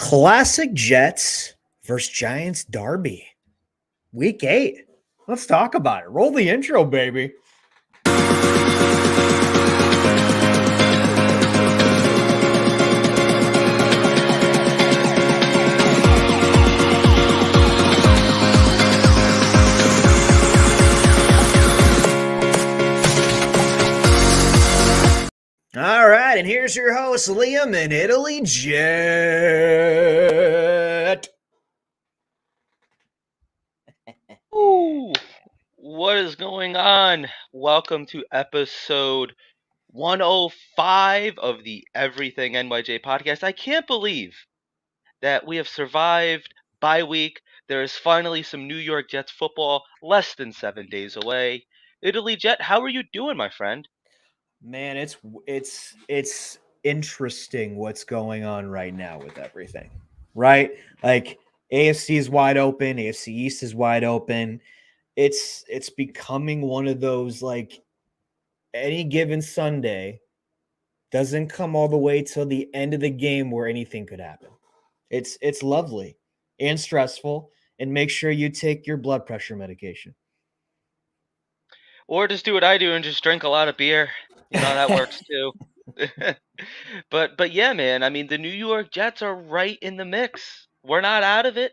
Classic Jets versus Giants derby. Week 8. Let's talk about it. Roll the intro, baby. All right, and here's your host, Liam in NYJ. Ooh, what is going on? Welcome to episode 105 of the Everything NYJ Podcast. I can't believe that we have survived bye week. There is finally some New York Jets football less than 7 days away. Italy Jet, how are you doing, my friend? Man, it's interesting what's going on right now with everything. Right? Like AFC is wide open, AFC East is wide open. It's becoming one of those like any given Sunday doesn't come all the way till the end of the game where anything could happen. It's lovely and stressful, and make sure you take your blood pressure medication. Or just do what I do and just drink a lot of beer. That works too. But yeah, man, I mean the New York Jets are right in the mix. We're not out of it.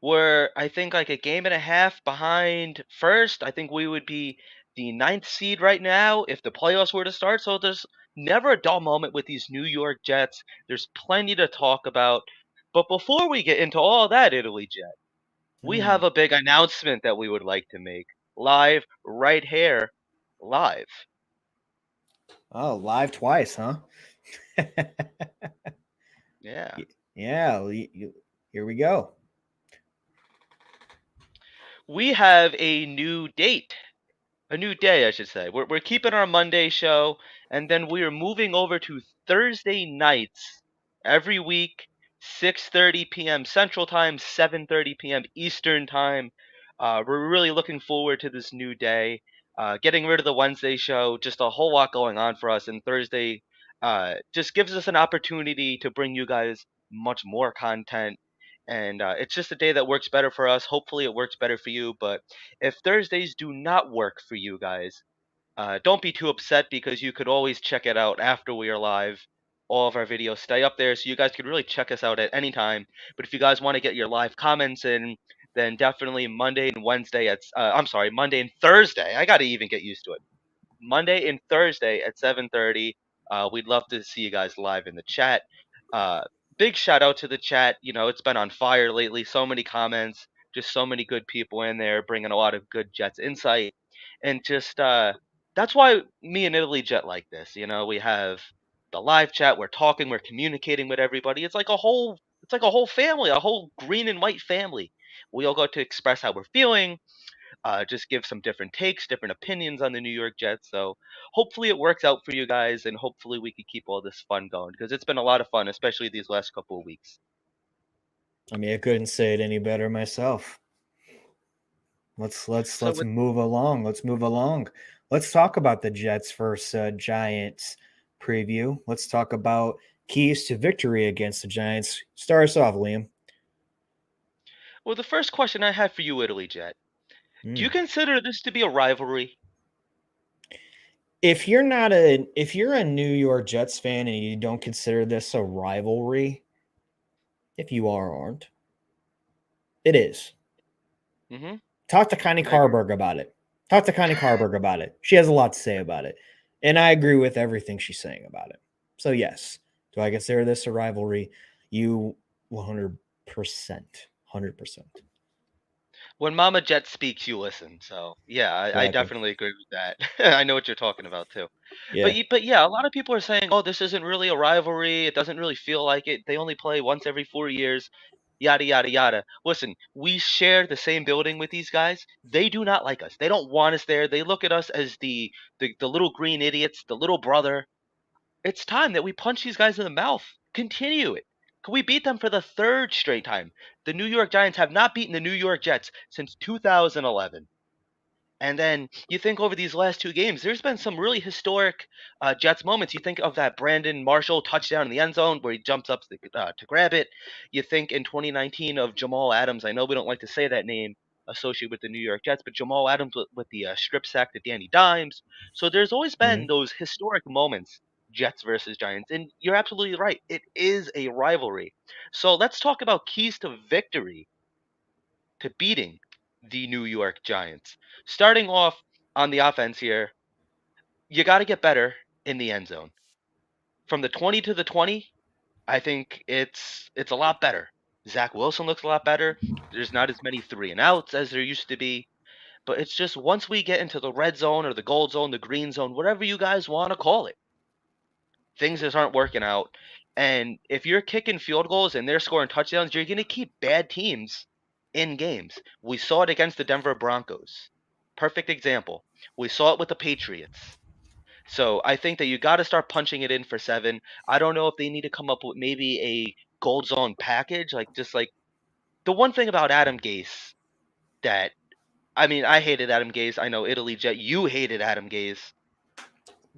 We're, I think, like a game and a half behind first. I think we would be the ninth seed right now if the playoffs were to start. So there's never a dull moment with these New York Jets. There's plenty to talk about. But before we get into all that, Italy Jet, we have a big announcement that we would like to make live right here, live. Oh, live twice, huh? Yeah. Yeah, here we go. We have a new date. A new day, I should say. We're keeping our Monday show, and then we are moving over to Thursday nights every week, 6:30 p.m. Central Time, 7:30 p.m. Eastern Time. We're really looking forward to this new day. Getting rid of the Wednesday show, just a whole lot going on for us, and Thursday just gives us an opportunity to bring you guys much more content. And it's just a day that works better for us. Hopefully, it works better for you, but if Thursdays do not work for you guys, don't be too upset because you could always check it out after we are live. All of our videos stay up there, so you guys could really check us out at any time. But if you guys want to get your live comments in, then definitely Monday and Wednesday at I'm sorry, Monday and Thursday. I got to even get used to it. Monday and Thursday at 7:30. We'd love to see you guys live in the chat. Uh, Big shout out to the chat. It's been on fire lately. So many comments, just so many good people in there, bringing a lot of good Jets insight, and just that's why me and Italy Jet like this. We have the live chat. We're talking. We're communicating with everybody. It's like a whole. It's like a whole family, a whole green and white family. We all go to express how we're feeling, just give some different takes, different opinions on the New York Jets. So hopefully it works out for you guys, and hopefully we can keep all this fun going because it's been a lot of fun, especially these last couple of weeks. I mean, I couldn't say it any better myself. Let's move along. Let's move along. Let's talk about the Jets versus Giants preview. Let's talk about keys to victory against the Giants. Start us off, Liam. Well, the first question I have for you, Italy Jet, do you consider this to be a rivalry? If you're a New York Jets fan and you don't consider this a rivalry, if you are or aren't, it is. Mm-hmm. Talk to Connie Carberg about it. Talk to Connie Carberg about it. She has a lot to say about it. And I agree with everything she's saying about it. So, yes. Do I consider this a rivalry? You 100%. 100%. When Mama Jet speaks, you listen. So, yeah, I definitely agree with that. I know what you're talking about, too. Yeah. But yeah, a lot of people are saying, oh, this isn't really a rivalry. It doesn't really feel like it. They only play once every 4 years. Yada yada yada. Listen, we share the same building with these guys. They do not like us. They don't want us there. They look at us as the little green idiots, the little brother. It's time that we punch these guys in the mouth. Continue it. Can we beat them for the third straight time? The New York Giants have not beaten the New York Jets since 2011. And then you think over these last two games, there's been some really historic Jets moments. You think of that Brandon Marshall touchdown in the end zone where he jumps up to grab it. You think in 2019 of Jamal Adams. I know we don't like to say that name associated with the New York Jets, but Jamal Adams with the strip sack to Danny Dimes. So there's always been Mhm. those historic moments, Jets versus Giants. And you're absolutely right. It is a rivalry. So let's talk about keys to victory to beating the New York Giants. Starting off on the offense here, you got to get better in the end zone. From the 20 to the 20, I think it's a lot better. Zach Wilson looks a lot better. There's not as many 3-and-outs as there used to be, but it's just once we get into the red zone or the gold zone, the green zone, whatever you guys want to call it, things just aren't working out. And if you're kicking field goals and they're scoring touchdowns, you're going to keep bad teams in games. We saw it against the Denver Broncos. Perfect example. We saw it with the Patriots. So I think that you got to start punching it in for 7. I don't know if they need to come up with maybe a gold zone package, like just like the one thing about Adam Gase that I mean, I hated Adam Gase. I know Italy Jet, you hated Adam Gase.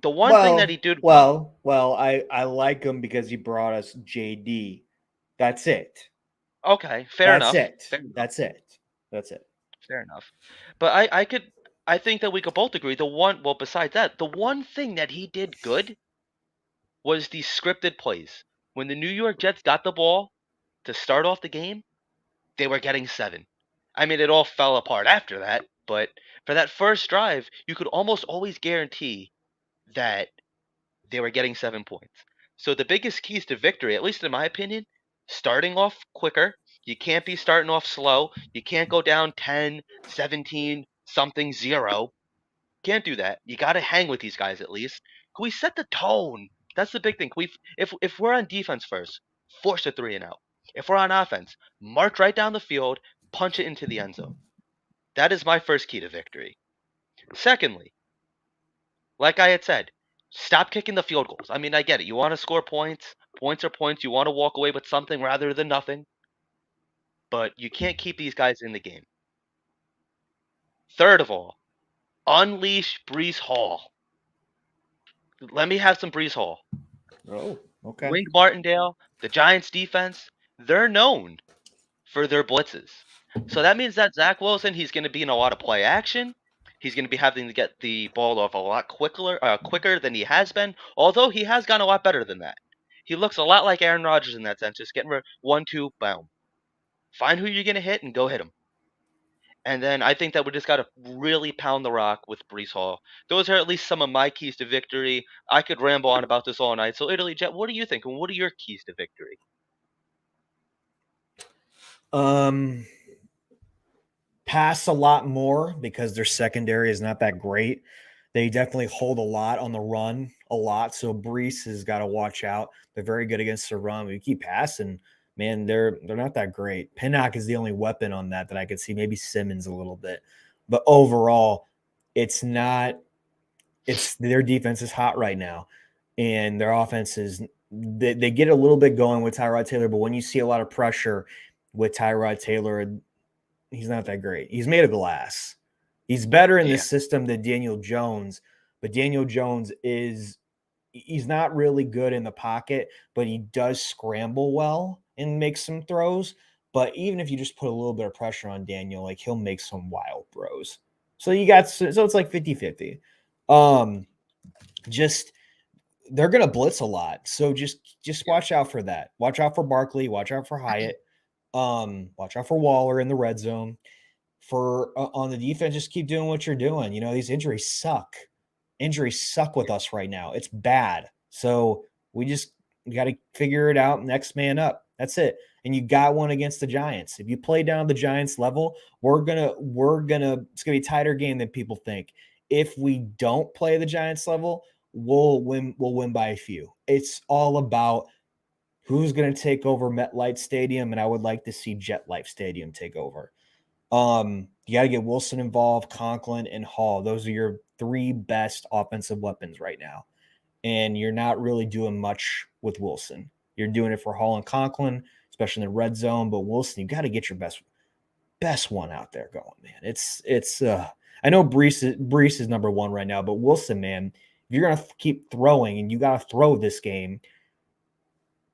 The one thing that he Well, did well, well, I like him because he brought us JD. That's it. okay, fair That's enough. it. Fair enough. That's it. That's it. Fair enough. But I think that we could both agree besides that, the one thing that he did good was the scripted plays. When the New York Jets got the ball to start off the game, they were getting 7. I mean, it all fell apart after that, but for that first drive, you could almost always guarantee that they were getting 7 points. So the biggest keys to victory, at least in my opinion, starting off quicker. You can't be starting off slow. You can't go down 10, 17, something 0. Can't do that. You got to hang with these guys at least. Can we set the tone? That's the big thing. Can we, if we're on defense first, force a 3-and-out. If we're on offense, march right down the field, punch it into the end zone. That is my first key to victory. Secondly, like I had said, stop kicking the field goals. I mean, I get it. You want to score points. Points are points. You want to walk away with something rather than nothing. But you can't keep these guys in the game. Third of all, unleash Brees Hall. Let me have some Brees Hall. Oh, okay. Wink Martindale, the Giants defense, they're known for their blitzes. So that means that Zach Wilson, he's going to be in a lot of play action. He's going to be having to get the ball off a lot quicker than he has been, although he has gotten a lot better than that. He looks a lot like Aaron Rodgers in that sense, just getting 1-2, boom. Find who you're going to hit and go hit him. And then I think that we just got to really pound the rock with Brees Hall. Those are at least some of my keys to victory. I could ramble on about this all night. So, Italy Jet, what do you think? And what are your keys to victory? Um, pass a lot more because their secondary is not that great. They definitely hold a lot on the run, a lot. So Brees has got to watch out. They're very good against the run. We keep passing, man. They're not that great. Pinnock is the only weapon on that I could see. Maybe Simmons a little bit, but overall, it's not. It's their defense is hot right now, and their offense is. They get a little bit going with Tyrod Taylor, but when you see a lot of pressure with Tyrod Taylor, he's not that great. He's made of glass. He's better in Yeah. this system than Daniel Jones, but Daniel Jones he's not really good in the pocket, but he does scramble well and make some throws. But even if you just put a little bit of pressure on Daniel, like he'll make some wild throws. So it's like 50-50. Just they're gonna blitz a lot. So just Yeah. watch out for that. Watch out for Barkley, watch out for Hyatt. Watch out for Waller in the red zone. For on the defense, just keep doing what you're doing. You know, these injuries suck. Injuries suck with Yeah. us right now. It's bad. So we got to figure it out. Next man up. That's it. And you got one against the Giants. If you play down the Giants level, it's gonna be a tighter game than people think. If we don't play the Giants level, we'll win by a few. It's all about who's going to take over MetLife Stadium, and I would like to see JetLife Stadium take over. You got to get Wilson involved, Conklin, and Hall. Those are your 3 best offensive weapons right now. And you're not really doing much with Wilson. You're doing it for Hall and Conklin, especially in the red zone. But Wilson, you got to get your best one out there going, man. I know Brees is number one right now, but Wilson, man, if you're gonna keep throwing and you gotta throw this game,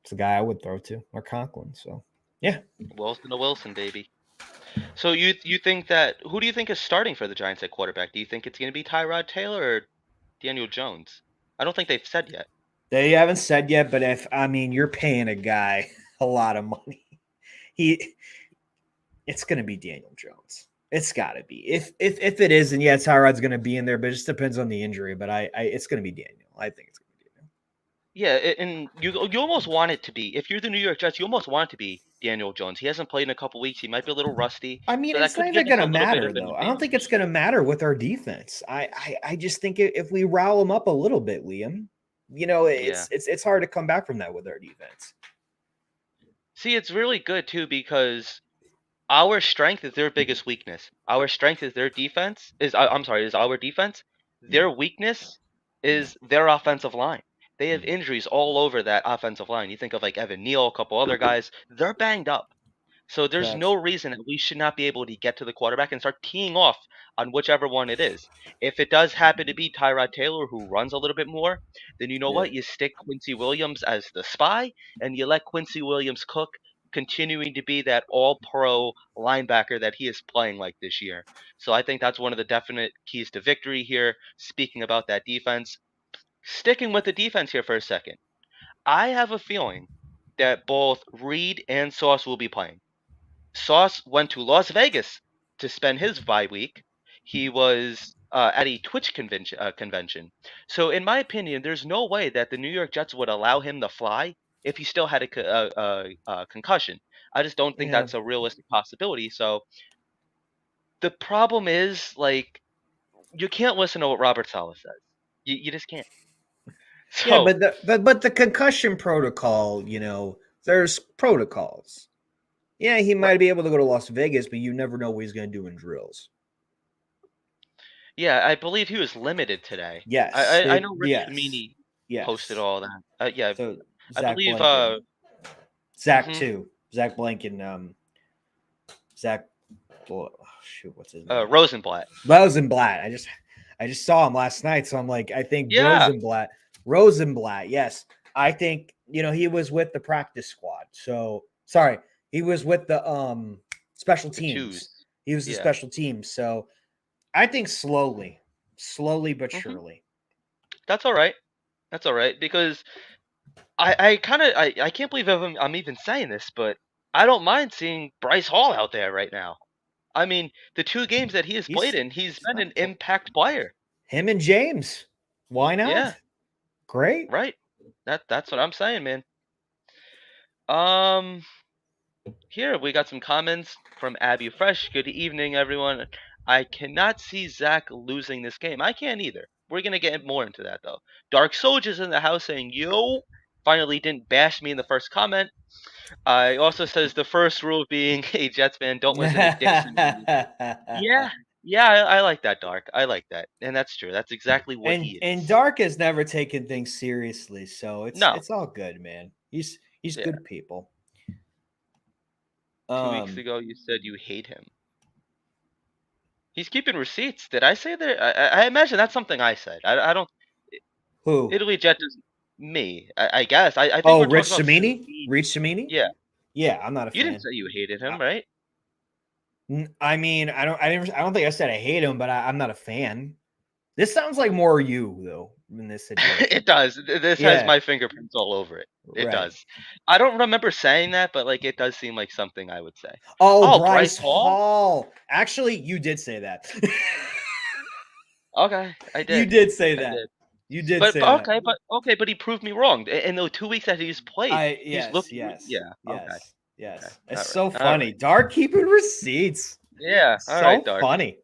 it's a guy I would throw to, or Conklin. So yeah, Wilson to Wilson, baby. So you think that who do you think is starting for the Giants at quarterback? Do you think it's going to be Tyrod Taylor or Daniel Jones? I don't think they've said yet. they haven't said yet, but if I mean you're paying a guy a lot of money, he it's gonna be Daniel Jones. It's got to be. If it is, and yeah, Tyrod's going to be in there, but it just depends on the injury. But I it's going to be Daniel. I think it's going to be Daniel. Yeah, and you almost want it to be. If you're the New York Jets, you almost want it to be Daniel Jones. He hasn't played in a couple weeks. He might be a little rusty, I mean, so that it's not could give even us going a to little bit matter of an though. I don't think it's advantage. going to matter with our defense. I just think if we rile them up a little bit, Liam, Yeah. it's hard to come back from that with our defense. See, it's really good too because our strength is their biggest weakness. Our strength is their defense. I'm sorry, is our defense. Mm, Their weakness is their offensive line. They have mm. injuries all over that offensive line. You think of like Evan Neal, a couple other guys. They're banged up. So there's no Facts. reason that we should not be able to get to the quarterback and start teeing off on whichever one it is. If it does happen to be Tyrod Taylor who runs a little bit more, then you know Yeah, what? You stick Quincy Williams as the spy and you let Quincy Williams cook, continuing to be that all pro linebacker that he is playing like this year. So I think that's one of the definite keys to victory here. Speaking about that defense, sticking with the defense here for a second. I have a feeling that both Reed and Sauce will be playing. Sauce went to Las Vegas to spend his bye week. He was at a Twitch convention. So, in my opinion, there's no way that the New York Jets would allow him to fly if he still had a concussion. I just don't think yeah, that's a realistic possibility. So, the problem is, like, you can't listen to what Robert Saleh says. You just can't. yeah. So, But the concussion protocol, there's protocols. Yeah, he right. might be able to go to Las Vegas, but you never know what he's going to do in drills. Yeah, I believe he was limited today. Yes, I know Rick yes, Cimini posted yes. all that. Yeah, So I Zach believe. Blanken, Zach Mhm. too. Zach Blanken, Zach. Oh, shoot, what's his name? Rosenblatt. Rosenblatt. I just saw him last night, so I'm like, I think Yeah, Rosenblatt. Rosenblatt. Yes, I think he was with the practice squad. So sorry, he was with the special the teams. twos. He was the Yeah. special teams. So I think slowly but Mhm. surely. That's all right. That's all right because I kind of I can't believe I'm even saying this, but I don't mind seeing Bryce Hall out there right now. I mean, the two games that he has played He's in, he's he's been not an impact player. him and James. Why Yeah, not? Great. right. That's what I'm saying, man. Um, Here we got some comments from Abby Fresh. Good evening, everyone. I cannot see Zach losing this game. I can't either. We're gonna get more into that though. Dark Soldier's in the house saying, "Yo." Finally, didn't bash me in the first comment. I also says the first rule of being a Jets fan: don't listen to Dixon. Yeah, yeah, I like that, Dark. I like that, and that's true. That's exactly what and he and is. Dark has never taken things seriously, so it's No, it's all good, man. He's yeah. good people. 2 weeks Um, ago, you said you hate him. He's keeping receipts. Did I say that? I imagine that's something I said. I don't. who? Italy Jet is me. I guess. I think Oh, we're Rich talking about Samini. Safin. Rich Samini. Yeah. Yeah, I'm not a You didn't fan. say you hated him, I, right? I mean, I don't think I said I hate him, but I'm not a fan. This sounds like more you though in this It situation. does. This has Yeah, my fingerprints all over it. It right. does. I don't remember saying that, but like it does seem like something I would say. Oh, Oh, Bryce Bryce Hall? Hall. Actually, you did say that. Okay, I You did. did say I that. did. You did But, say but that. okay, but okay, but he proved me wrong. In the 2 weeks that he's played, I he's yes, looked. yes, Yeah. Okay. yes, Okay. yes. It's All right. so All funny. right. Dark keeping receipts. Yeah. All So right, Dark. funny.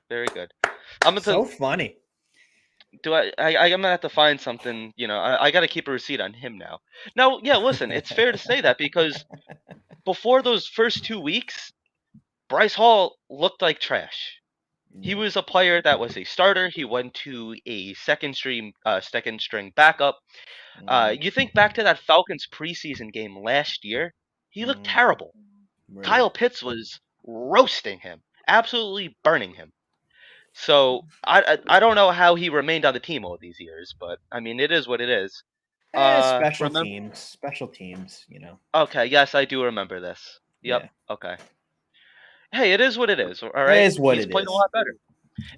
Very good. I'm gonna So funny. do I'm gonna have to find something. I got to keep a receipt on him now. Now, yeah. Listen, it's fair to say that because before those first 2 weeks, Bryce Hall looked like trash. He Yeah. was a player that was a starter. He went to a second string backup. Mhm, You think back to that Falcons preseason game last year, he looked mhm. terrible. Right. Kyle Pitts was roasting him, absolutely burning him. So I don't know how he remained on the team all these years, but I mean it is what it is. Special Remember? teams, special teams. Okay, yes, I do remember this. Yep. Yeah, Okay. Hey, it is what it is. All it right. is what He's it played a is. lot better.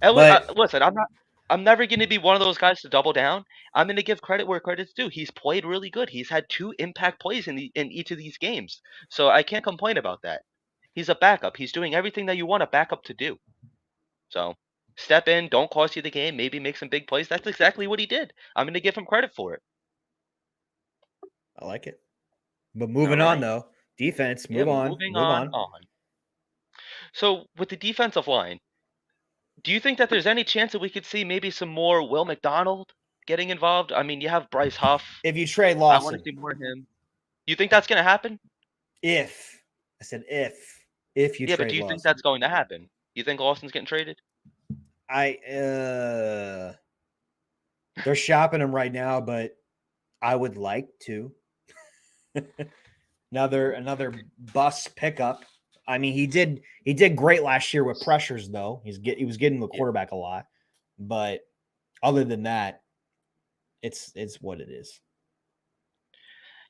And But listen, I'm not. I'm never going to be one of those guys to double down. I'm going to give credit where credit's due. He's played really good. He's had 2 impact plays in each of these games, so I can't complain about that. He's a backup. He's doing everything that you want a backup to do. So step in, don't cost you the game, maybe make some big plays. That's exactly what he did. I'm going to give him credit for it. I like it. But All moving on right. though, defense. Yeah. Move on. Moving Move on. on. So with the defensive line, do you think that there's any chance that we could see maybe some more Will McDonald getting involved? I mean, you have Bryce Huff. If you trade I want to Lawson, see more of him. You think that's going to happen? if I said if you Yeah, but trade do you think Lawson, that's going to happen? You think Austin's getting traded? I they're shopping him right now, but I would like to. another bus pickup. I mean, he did great last year with pressures though. He was getting the Yeah. quarterback a lot, but other than that, it's what it is.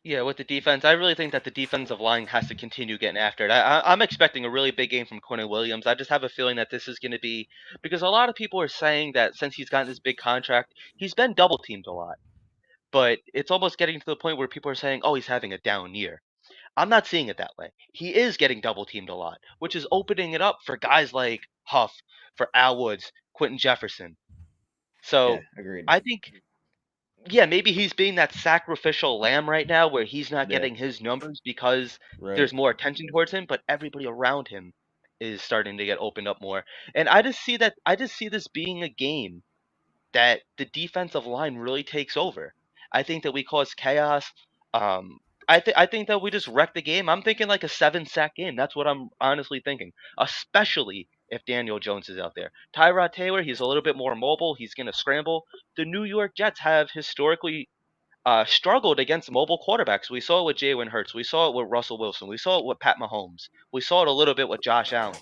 Yeah, with the defense, I really think that the defensive line has to continue getting after it. I'm expecting a really big game from Quentin Williams. I just have a feeling that this is going to be because a lot of people are saying that since he's gotten this big contract, he's been double teamed a lot. But it's almost getting to the point where people are saying, "Oh, he's having a down year." I'm not seeing it that way. He is getting double teamed a lot, which is opening it up for guys like Huff, for Al Woods, Quentin Jefferson. Yeah, So agreed. I think, yeah, maybe he's being that sacrificial lamb right now where he's not Yeah, getting his numbers because right. there's more attention towards him, but everybody around him is starting to get opened up more. And I just see this being a game that the defensive line really takes over. I think that we cause chaos. Um, I think that we just wreck the game. I'm thinking like a 7 sack game. That's what I'm honestly thinking, especially if Daniel Jones is out there. Tyrod Taylor, he's a little bit more mobile. He's going to scramble. The New York Jets have historically struggled against mobile quarterbacks. We saw it with Jalen Hurts. We saw it with Russell Wilson. We saw it with Pat Mahomes. We saw it a little bit with Josh Allen.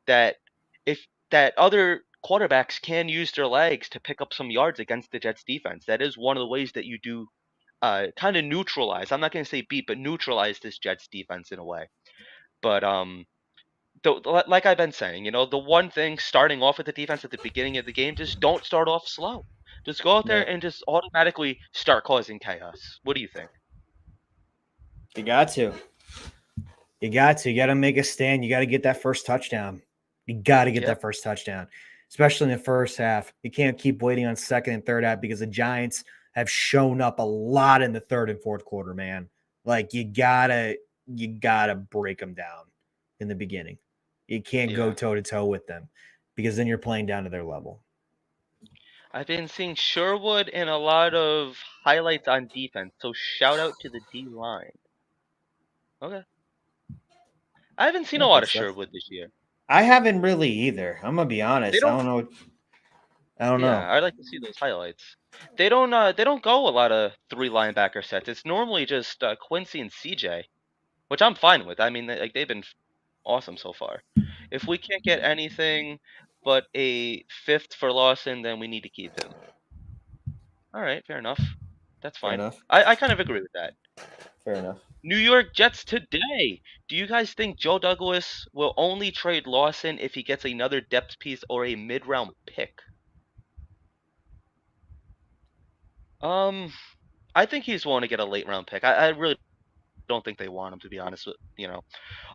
That if that other quarterbacks can use their legs to pick up some yards against the Jets defense. That is one of the ways that you do kind of neutralize. I'm not going to say beat, but neutralize this Jets defense in a way. But like I've been saying, the one thing starting off with the defense at the beginning of the game, just don't start off slow. Just go out Yeah, there and just automatically start causing chaos. What do you think? you got to. You got to. You got to make a stand. You got to get that first touchdown. You got to get Yep. that first touchdown, especially in the first half. You can't keep waiting on second and third half because the Giants have shown up a lot in the third and fourth quarter, man. Like you gotta break them down in the beginning. You can't go Yeah. toe to toe with them because then you're playing down to their level. I've been seeing Sherwood in a lot of highlights on defense, so shout out to the D line. Okay. I haven't seen a Yeah, lot good of stuff. Sherwood this year. I haven't really either. I'm gonna be They honest. I don't. don't know. I don't Yeah, know. I like to see those highlights. They don't go a lot of 3 linebacker sets. It's normally just Quincy and CJ, which I'm fine with. I mean, like they've been awesome so far. If we can't get anything but a fifth for Lawson, then we need to keep him. All right, fair enough. That's Fair fine. enough. I kind of agree with that. Fair enough. New York Jets today. Do you guys think Joe Douglas will only trade Lawson if he gets another depth piece or a mid-round pick? Um, I think he's willing to get a late round pick. I really don't think they want him to be honest with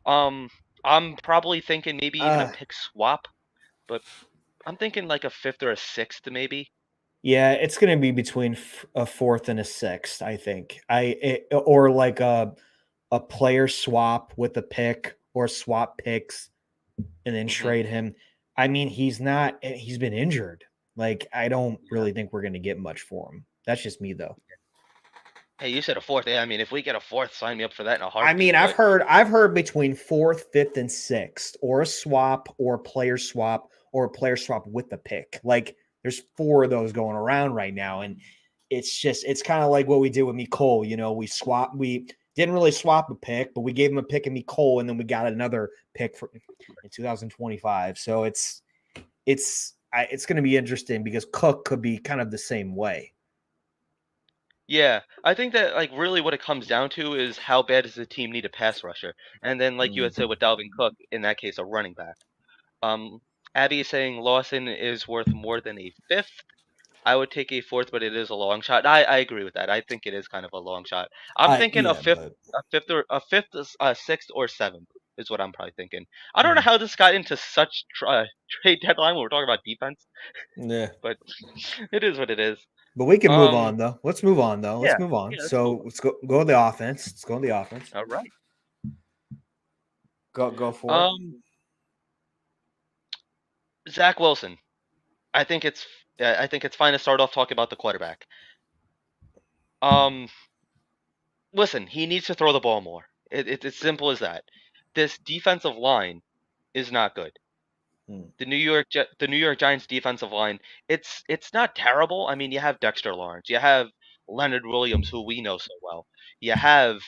Um, I'm probably thinking maybe even a Uh pick swap, but I'm thinking like a fifth or a sixth maybe. Yeah, it's going to be between a fourth and a sixth, I think. Or like a player swap with a pick or swap picks and then Hmm. trade him. I mean, he's been injured. Like I don't Yeah. really think we're going to get much for him. That's just me though. Hey, you said a fourth. Yeah, I mean, if we get a fourth, sign me up for that in a I mean, heartbeat. I've heard between fourth, fifth, and sixth, or a swap, or a player swap, or a player swap with the pick. Like there's four of those going around right now, and it's kind of like what we did with Cole. We didn't really swap a pick, but we gave him a pick and Cole, and then we got another pick for in 2025. So it's going to be interesting because Cook could be kind of the same way. Yeah, I think that like really what it comes down to is how bad does the team need a pass rusher, and then like you had said with Dalvin Cook, in that case, a running back. Um, Abby is saying Lawson is worth more than a fifth. I would take a fourth, but it is a long shot. I agree with that. I think it is kind of a long shot. I'm thinking Yeah, but a fifth, sixth, or seventh is what I'm probably thinking. I don't know how this got into such trade deadline when we're talking about defense, yeah. but it is what it is. But we can move Um, on though. Let's move on though. Let's yeah, move on. yeah, let's move So let's go to the offense. Let's go to the offense. on. All right. Go for it. Zach Wilson. I think it's I think it's fine to start off talking about the quarterback. Um, Listen, he needs to throw the ball more. It's as simple as that. This defensive line is not good. The New York Giants defensive line, it's not terrible. I mean, you have Dexter Lawrence, you have Leonard Williams, who we know so well. You have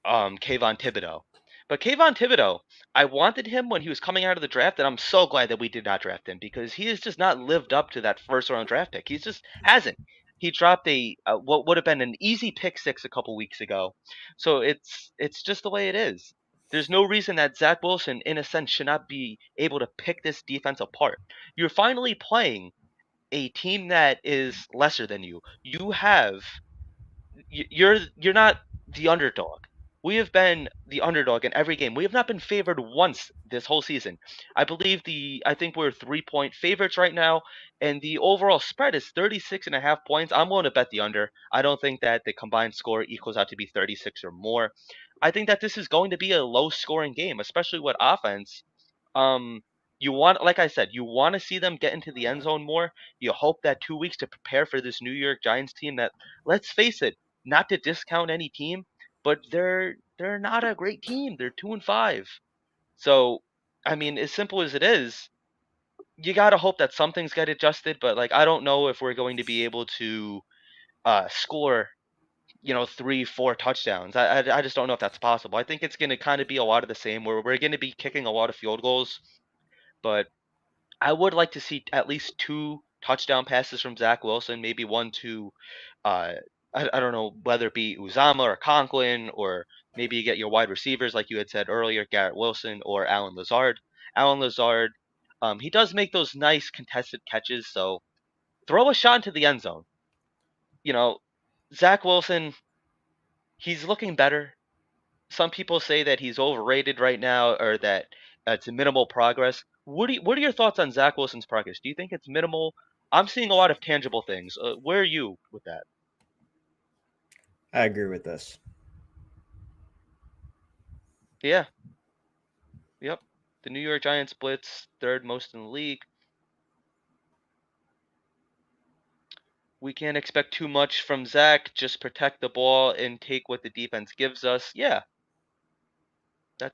Kayvon Thibodeau. But Kayvon Thibodeau, I wanted him when he was coming out of the draft, and I'm so glad that we did not draft him because he has just not lived up to that first round draft pick. He just hasn't. He dropped a what would have been an easy pick six a couple weeks ago. So it's just the way it is. There's no reason that Zach Wilson, in a sense, should not be able to pick this defense apart. You're finally playing a team that is lesser than you. You have you're not the underdog. We have been the underdog in every game. We have not been favored once this whole season. I think we're 3-point favorites right now, and the overall spread is 36.5 points. I'm willing to bet the under. I don't think that the combined score equals out to be 36 or more. I think that this is going to be a low scoring game, especially with offense. Um, you want, like I said, you want to see them get into the end zone more. You hope that 2 weeks to prepare for this New York Giants team that, let's face it, not to discount any team, but they're not a great team. They're 2-5. So, I mean, as simple as it is, you gotta hope that some things get adjusted. But like, I don't know if we're going to be able to score, 3, 4 touchdowns. I just don't know if that's possible. I think it's going to kind of be a lot of the same, where we're going to be kicking a lot of field goals. But I would like to see at least 2 touchdown passes from Zach Wilson, maybe one to, uh, I don't know whether it be Uzama or Conklin, or maybe you get your wide receivers like you had said earlier, Garrett Wilson or Alan Lazard. Alan Lazard, he does make those nice contested catches, so throw a shot into the end zone. You know, Zach Wilson, he's looking better. Some people say that he's overrated right now, or that it's a minimal progress. What are your thoughts on Zach Wilson's progress? Do you think it's minimal? I'm seeing a lot of tangible things. Where are you with that? I agree with this. Yeah, yep. The New York Giants blitz third most in the league. We can't expect too much from Zach. Just protect the ball and take what the defense gives us. Yeah,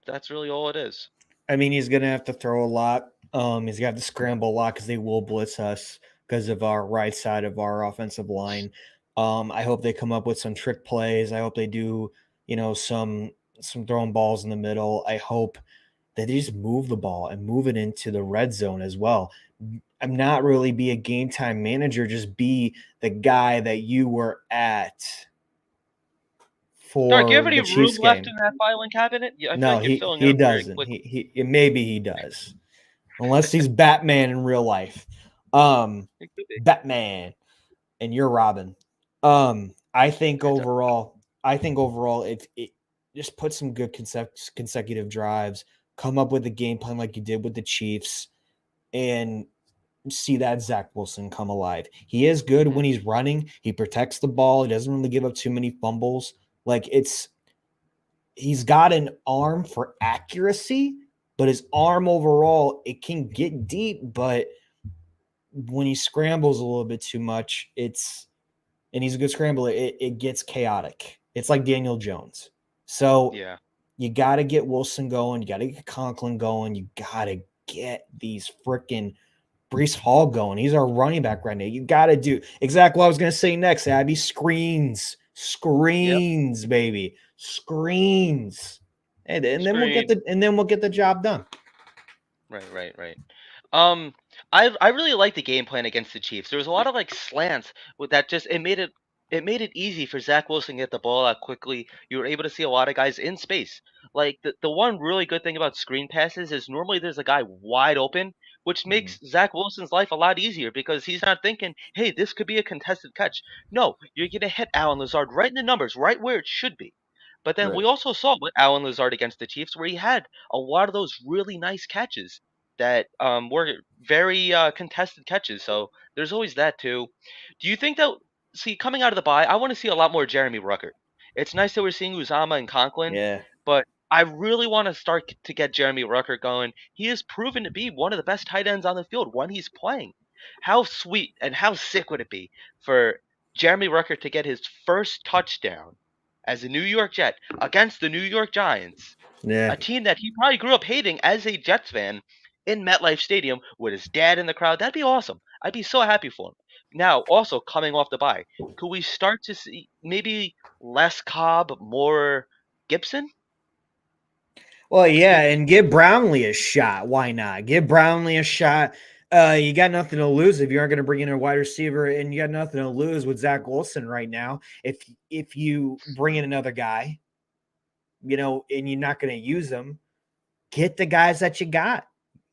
that's really all it is. I mean, he's gonna have to throw a lot. He's got to scramble a lot because they will blitz us because of our right side of our offensive line. I hope they come up with some trick plays. I hope they do, some throwing balls in the middle. I hope that they just move the ball and move it into the red zone as well. I'm not really be a game time manager. Just be the guy that you were at Dark, you have for any the room Chiefs left game. in that filing cabinet? Yeah, I feel No, like you're he filling it he up very doesn't. quickly. Maybe he does, unless he's Batman in real life. It could be. Batman, and you're Robin. I think It's a, overall, it just put some good consecutive drives. Come up with a game plan like you did with the Chiefs, and see that Zach Wilson come alive. He is good mhm. when he's running. He protects the ball. He doesn't really give up too many fumbles. Like he's got an arm for accuracy, but his arm overall, it can get deep, but when he scrambles a little bit too much, and he's a good scrambler, it gets chaotic. It's like Daniel Jones. So Yeah. you got to get Wilson going. You got to get Conklin going. You got to get these freaking Brees Hall going. He's our running back right now. You got to do exactly what I was going to say next, Abby. Screens, Yep. baby, screens, and then we'll get Screen. the job done. Right. Um, I really like the game plan against the Chiefs. There was a lot of like slants with that just it made it easy for Zach Wilson to get the ball out quickly. You were able to see a lot of guys in space. Like the one really good thing about screen passes is normally there's a guy wide open, which Mhm. makes Zach Wilson's life a lot easier because he's not thinking, hey, this could be a contested catch. No, you're gonna hit Alan Lazard right in the numbers, right where it should be. But then we Right. also saw with Alan Lazard against the Chiefs where he had a lot of those really nice catches that were very contested catches. So there's always that too. Do you think that coming out of the bye, I want to see a lot more Jeremy Ruckert. It's nice that we're seeing Uzama and Conklin, Yeah. but I really want to start to get Jeremy Ruckert going. He has proven to be one of the best tight ends on the field when he's playing. How sweet and how sick would it be for Jeremy Ruckert to get his first touchdown as a New York Jet against the New York Giants, Yeah. a team that he probably grew up hating as a Jets fan in MetLife Stadium with his dad in the crowd. That'd be awesome. I'd be so happy for him. Now, also coming off the bye, could we start to see maybe less Cobb, more Gibson? Well, yeah, and give Brownlee a shot. Why not? Give Brownlee a shot. You got nothing to lose if you aren't going to bring in a wide receiver, and you got nothing to lose with Zach Wilson right now. If you bring in another guy, and you're not going to use them, get the guys that you got.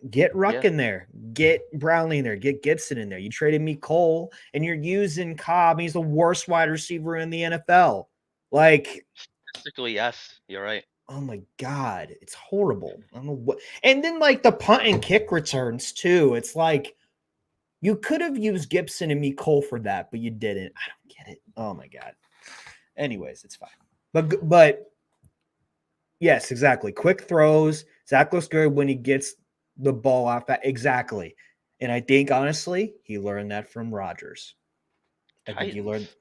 Get Ruck Yeah, in there. Get Brownlee in there. Get Gibson in there. You traded me Cole, and you're using Cobb. He's the worst wide receiver in the NFL. Like, statistically, yes, you're right. oh my god, it's horrible. I don't know what. And then like the punt and kick returns too. It's like you could have used Gibson and me Cole for that, but you didn't. I don't get it. Oh my god. Anyways, it's fine. But yes, exactly. Quick throws. Zach looks good when he gets the ball off. Exactly. And I think honestly, he learned that from Rodgers. I think he learned Titans.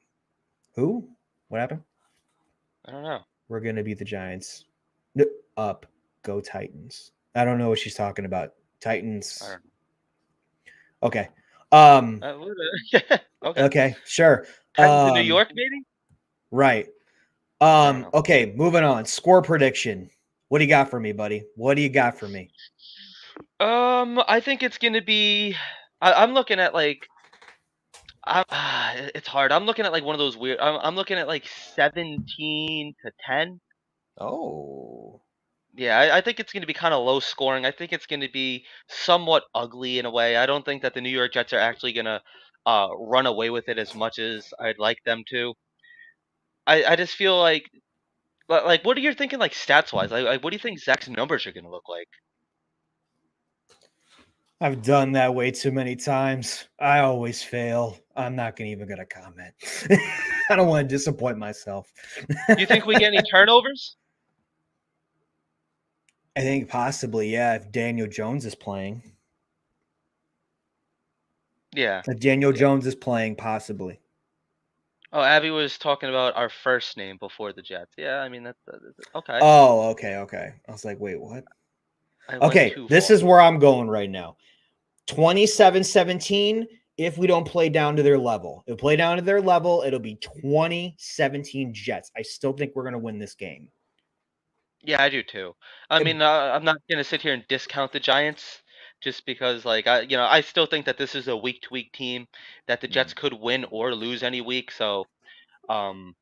who? What happened? I don't know. We're gonna be the Giants. Up, go Titans. I don't know what she's talking about. I Titans. don't Okay. know. Okay. Okay, sure. Titans in New York, maybe? Right. I don't know. Okay, moving on. Score prediction. What do you got for me, buddy? What do you got for me? I think it's gonna be. I'm looking at like it's hard. I'm looking at like one of those weird. I'm looking at like 17-10. Oh. Yeah, I think it's going to be kind of low scoring. I think it's going to be somewhat ugly in a way. I don't think that the New York Jets are actually going to run away with it as much as I'd like them to. I just feel like what are you thinking like stats wise? Like what do you think Zach's numbers are going to look like? I've done that way too many times. I always fail. I'm not even gonna comment. I don't want to disappoint myself. Do you think we get any turnovers? I think possibly, yeah, if Daniel Jones is playing. Yeah. If Daniel Yeah. Jones is playing, possibly. Oh, Abby was talking about our first name before the Jets. Yeah, I mean that's okay. Oh, okay, okay. I was like, wait, what? I went Okay, too this far. is where I'm going right now. 27-17 if we don't play down to their level. If we play down to their level, it'll be 2017 Jets. I still think we're going to win this game. Yeah, I do too. I mean, I'm not gonna sit here and discount the Giants just because, like, I still think that this is a week to week team that the Jets could win or lose any week. So, um,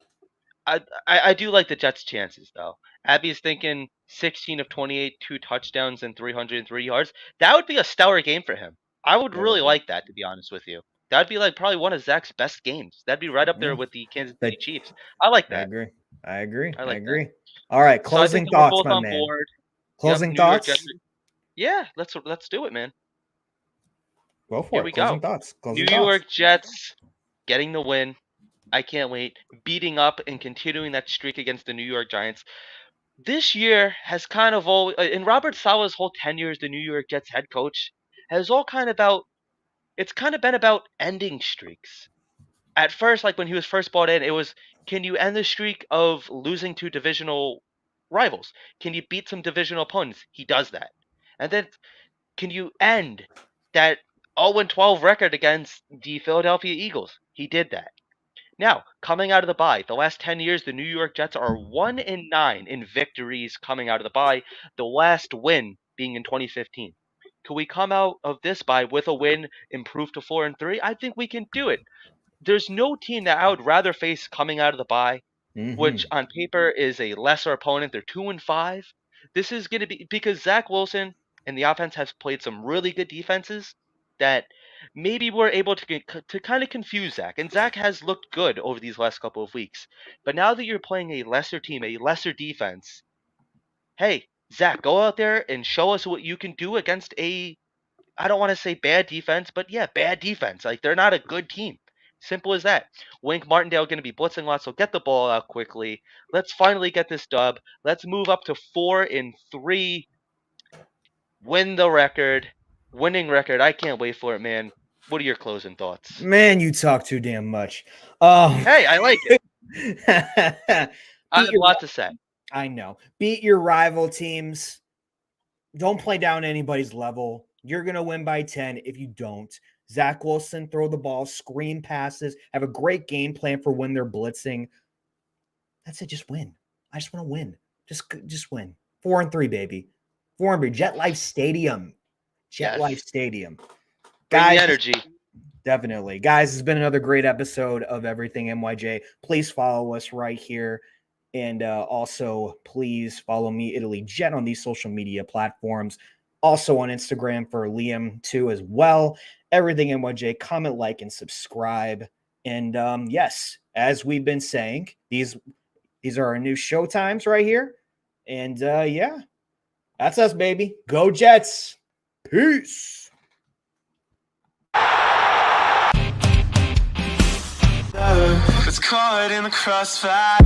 I do like the Jets' chances though. Abby's thinking 16 of 28, 2 touchdowns and 303 yards. That would be a stellar game for him. I would It would really be. like that, to be honest with you. That'd be like probably one of Zach's best games. That'd be right up there Yeah, with the Kansas City but Chiefs. I like I that. agree. I agree. I I like that. agree. All right, So I think closing that we're thoughts, both my on man. board. Yep, Closing New York Jets. thoughts? Yeah, let's do it, man. Go Here for it. we go. Closing thoughts. New Closing thoughts. York Jets getting the win. I can't wait. Beating up and continuing that streak against the New York Giants. This year has kind of all in Robert Sala's whole tenure as the New York Jets head coach has all kind of about it's kind of been about ending streaks. At first, like when he was first brought in, it was can you end the streak of losing to divisional rivals? Can you beat some divisional opponents? He does that. And then can you end that 0-12 record against the Philadelphia Eagles? He did that. Now, coming out of the bye, the last 10 years, the New York Jets are 1-9 in victories coming out of the bye, the last win being in 2015. Could we come out of this bye with a win, improve to 4-3? I think we can do it. There's no team that I would rather face coming out of the bye, which on paper is a lesser opponent. They're 2-5. This is going to be because Zach Wilson and the offense has played some really good defenses that maybe we're able to kind of confuse Zach. And Zach has looked good over these last couple of weeks. But now that you're playing a lesser team, a lesser defense, hey, Zach, go out there and show us what you can do against I don't want to say bad defense, but yeah, bad defense. Like, they're not a good team. Simple as that. Wink Martindale going to be blitzing lots, so get the ball out quickly. Let's finally get this dub. Let's move up to 4-3. Win the record. Winning record. I can't wait for it, man. What are your closing thoughts? Man, you talk too damn much. Hey, I like it. I have a lot to say. I know. Beat your rival teams. Don't play down anybody's level. You're going to win by 10 if you don't. Zach Wilson, throw the ball, screen passes, have a great game plan for when they're blitzing. That's it. Just win. I just want to win. Just win. 4-3, baby. 4-3. Jet Life Stadium. Life Stadium. Bring Guys, the energy. Definitely. Guys, it's been another great episode of Everything NYJ. Please follow us right here. And also, please follow me, Italy Jet, on these social media platforms. Also on Instagram for Liam, too, as well. Everything NYJ. Comment, like, and subscribe. And yes, as we've been saying, these are our new show times right here. And yeah, that's us, baby. Go Jets. Peace. It's caught in the crossfire.